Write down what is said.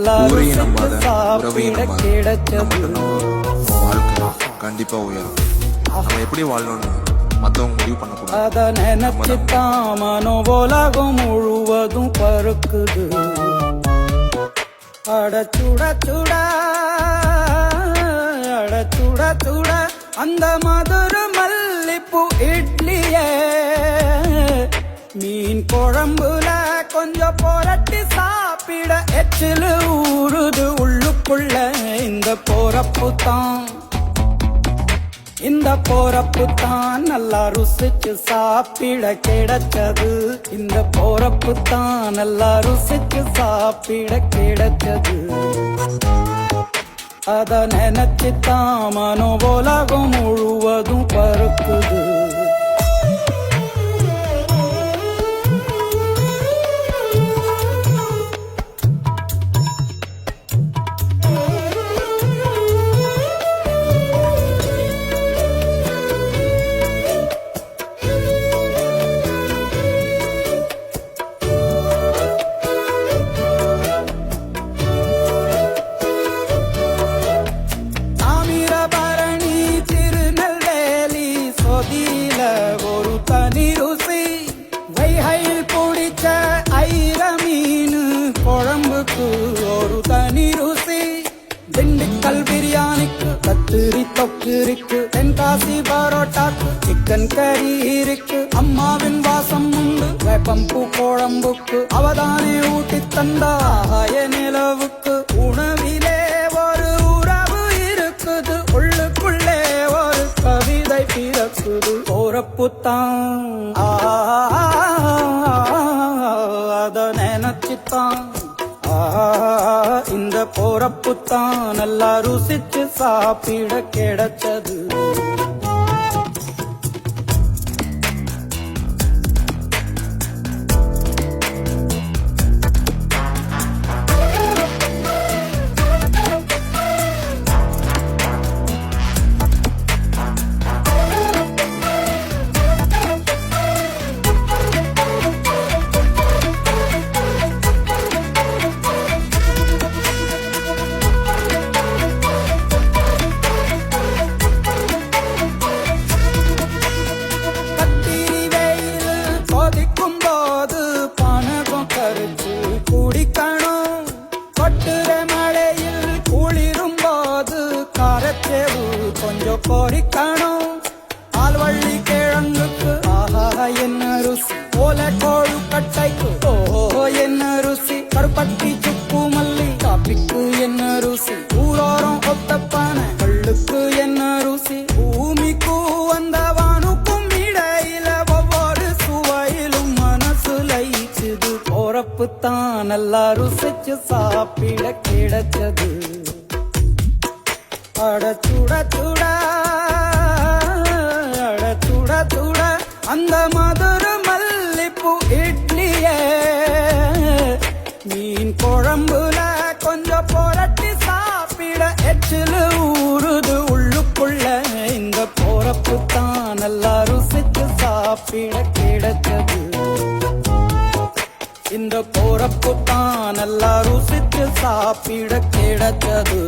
ஊரையும் நம்பாத உறவையும் நம்பாத வாழ்க்கை கண்டிப்பா உயரும். நம்ம எப்படி வாழணும்னு மத்தவங்க முடிவு பண்ணக்கூடாது. அத நினைச்சுதான் மனோ உலகம் முழுவதும் பருக்குது. அடச்சுட சுட அடச்சுட சுட அந்த மதுர மல்லிப்பூ இட்லியே மீன் குழம்புல கொஞ்சம் புரட்டி சாப்பிட எச்சிலு ஊறுது உள்ளுக்குள்ள. இந்த போறப்பு தான் நல்லா ருசிச்சு சாப்பிட கிடைச்சது. இந்த போறப்பு தான் நல்லா ருசிச்சு சாப்பிட கிடைச்சது. அத நினைச்சுதான் மனோ உலகம் முழுவதும் பருக்குது. ஒரு தனி ருசி வைகையில் பிடிச்ச ஐர மீன் குழம்புக்கு ஒரு தனி ருசி. திண்டுக்கல் பிரியாணிக்கு கத்திரி தொக்கு இருக்கு. தென்காசி பரோட்டாக்கு சிக்கன் கறி இருக்கு. அம்மாவின் வாசம் உண்டு வேப்பம்பூ குழம்புக்கு. அவதானே ஊட்டி தந்தாய நிலவுக்கு. உணவிலே ஒரு உறவு இருக்குது. உள்ளுக்குள்ளே ஒரு கவிதை பிறக்குது. போறப்புத்தான் அத நினைச்சுத்தான் இந்த போறப்புத்தான் நல்லா ருசிச்சு சாப்பிட கிடைச்சது. குடிக்கணும் கொட்டுற மழையில் குளிரும் போது காரத்தேவு கொஞ்சம் பொறிக்கணும். பால்வள்ளி கிழங்குக்கு ஆஹா என்ன ருசி. ஓல கோழு கட்டைக்கு ஓஹோ என்ன ருசி. கருப்பட்டி சுக்கு மல்லி காப்பிக்கு என்ன ருசி. ஊரோரம் ஒத்தப்பான கள்ளுக்கு என்ன ருசி. பூமிக்கு வந்தவானுக்கும் இடையில ஒவ்வொரு சுவையிலும் மனசு லயிச்சுது. போறப்புத்தான் நல்லா ருசிச்சு சாப்பிட கிடைச்சது. அடச்சுட சுட அடச்சுட சுட அந்த மதுர மல்லிப்பூ இட்லியே மீன் குழம்புல கொஞ்சம் புரட்டி சாப்பிட எச்சிலு ஊறுது உள்ளுக்குள்ள. இந்த போறப்புத்தான் நல்லா ருசிச்சு சாப்பிட கிடைச்சது. இந்த போறப்புத்தான் நல்லா ருசிச்சு சாப்பிட கிடைச்சது.